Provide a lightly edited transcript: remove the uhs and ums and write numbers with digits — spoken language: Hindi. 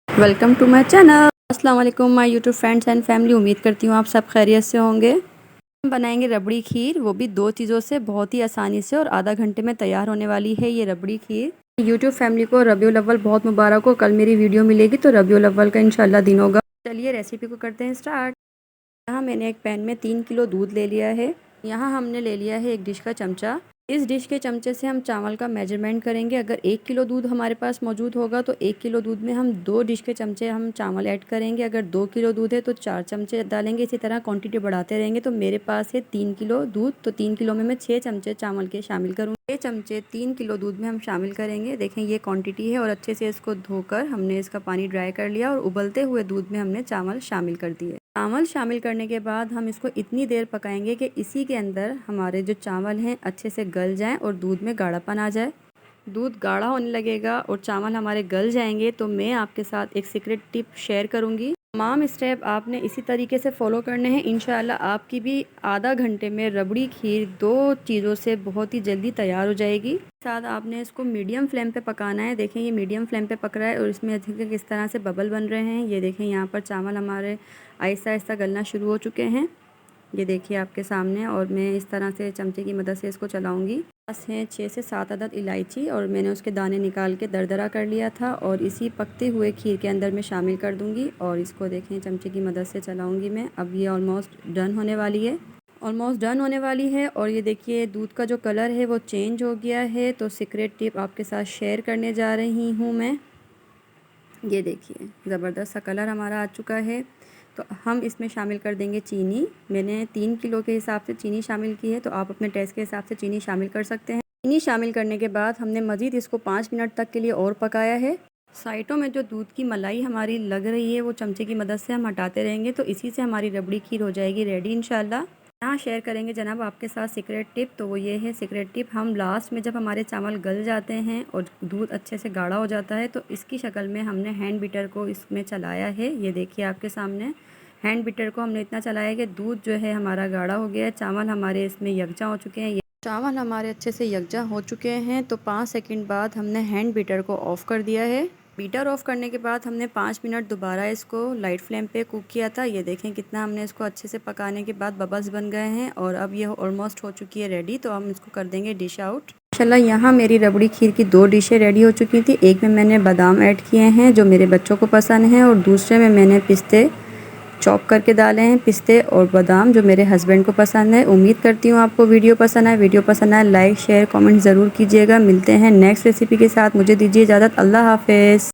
Welcome to my channel. अस्सलाम वालेकुम my YouTube friends and family. उम्मीद करती हूँ आप सब खैरियत से होंगे। हम बनाएंगे रबड़ी खीर, वो भी दो चीज़ों से, बहुत ही आसानी से और आधा घंटे में तैयार होने वाली है ये रबड़ी खीर। यूट्यूब फैमिली को रबीउल अव्वल बहुत मुबारक हो। कल मेरी वीडियो मिलेगी तो रबीउल अव्वल का इंशाल्लाह दिन होगा। चलिए रेसिपी को करते हैं स्टार्ट। यहाँ मैंने एक पैन में 3 किलो दूध ले लिया है। यहाँ हमने ले लिया है 1 डिश का चमचा। इस डिश के चमचे से हम चावल का मेजरमेंट करेंगे। अगर 1 किलो दूध हमारे पास मौजूद होगा तो 1 किलो दूध में हम 2 डिश के चमचे हम चावल ऐड करेंगे। अगर 2 किलो दूध है तो 4 चमचे डालेंगे। इसी तरह क्वांटिटी बढ़ाते रहेंगे। तो मेरे पास है 3 किलो दूध, तो 3 किलो में मैं 6 चमचे चावल के शामिल करूँगी। 6 चमचे 3 किलो दूध में हम शामिल करेंगे। देखें ये क्वान्टिटी है। और अच्छे से इसको धोकर हमने इसका पानी ड्राई कर लिया और उबलते हुए दूध में हमने चावल शामिल कर दिए। चावल शामिल करने के बाद हम इसको इतनी देर पकाएंगे कि इसी के अंदर हमारे जो चावल हैं अच्छे से गल जाएं और दूध में गाढ़ापन आ जाए। दूध गाढ़ा होने लगेगा और चावल हमारे गल जाएंगे तो मैं आपके साथ एक सीक्रेट टिप शेयर करूंगी। तमाम स्टेप आपने इसी तरीके से फॉलो करने हैं। इंशाल्लाह आपकी भी आधा घंटे में रबड़ी खीर 2 चीज़ों से बहुत ही जल्दी तैयार हो जाएगी। साथ आपने इसको मीडियम फ्लेम पे पकाना है। देखें ये मीडियम फ्लेम पे पक रहा है और इसमें किस तरह से बबल बन रहे हैं। ये देखें यहाँ पर चावल हमारे आहिस्ता आहिस्ता गलना शुरू हो चुके हैं। ये देखिए आपके सामने। और मैं इस तरह से चमचे की मदद से इसको चलाऊंगी। बस हैं 6 से 7 अदद इलायची और मैंने उसके दाने निकाल के दरदरा कर लिया था और इसी पकते हुए खीर के अंदर मैं शामिल कर दूंगी। और इसको देखें चमचे की मदद से चलाऊंगी मैं। अब ये ऑलमोस्ट डन होने वाली है। और ये देखिए दूध का जो कलर है वो चेंज हो गया है। तो सीक्रेट टिप आपके साथ शेयर करने जा रही हूँ मैं। ये देखिए ज़बरदस्त सा कलर हमारा आ चुका है। तो हम इसमें शामिल कर देंगे चीनी। मैंने 3 किलो के हिसाब से चीनी शामिल की है, तो आप अपने टेस्ट के हिसाब से चीनी शामिल कर सकते हैं। चीनी शामिल करने के बाद हमने मज़ीद इसको 5 मिनट तक के लिए और पकाया है। साइडों में जो दूध की मलाई हमारी लग रही है वो चमचे की मदद से हम हटाते रहेंगे। तो इसी से हमारी रबड़ी खीर हो जाएगी रेडी इंशाल्लाह। यहाँ शेयर करेंगे जनाब आपके साथ सीक्रेट टिप। तो वो ये है सीक्रेट टिप, हम लास्ट में जब हमारे चावल गल जाते हैं और दूध अच्छे से गाढ़ा हो जाता है तो इसकी शक्ल में हमने हैंड बीटर को इसमें चलाया है। ये देखिए आपके सामने हैंड बीटर को हमने इतना चलाया कि दूध जो है हमारा गाढ़ा हो गया है। चावल हमारे इसमें यकजा हो चुके हैं। चावल हमारे अच्छे से यकजा हो चुके हैं। तो 5 सेकंड बाद हमने हैंड बीटर को ऑफ़ कर दिया है। बीटर ऑफ़ करने के बाद हमने 5 मिनट दोबारा इसको लाइट फ्लेम पे कुक किया था। ये देखें कितना हमने इसको अच्छे से पकाने के बाद बबल्स बन गए हैं और अब ये ऑलमोस्ट हो चुकी है रेडी। तो हम इसको कर देंगे डिश आउट। माशाल्लाह यहाँ मेरी रबड़ी खीर की 2 डिशें रेडी हो चुकी थी। एक में मैंने बादाम ऐड किए हैं जो मेरे बच्चों को पसंद हैं और दूसरे में मैंने पिस्ते चॉप करके डाले हैं। पिस्ते और बादाम जो मेरे हस्बैंड को पसंद है। उम्मीद करती हूँ आपको वीडियो पसंद आए। वीडियो पसंद आए लाइक शेयर कमेंट ज़रूर कीजिएगा। मिलते हैं नेक्स्ट रेसिपी के साथ। मुझे दीजिए इजाज़त। अल्लाह हाफ़िज़।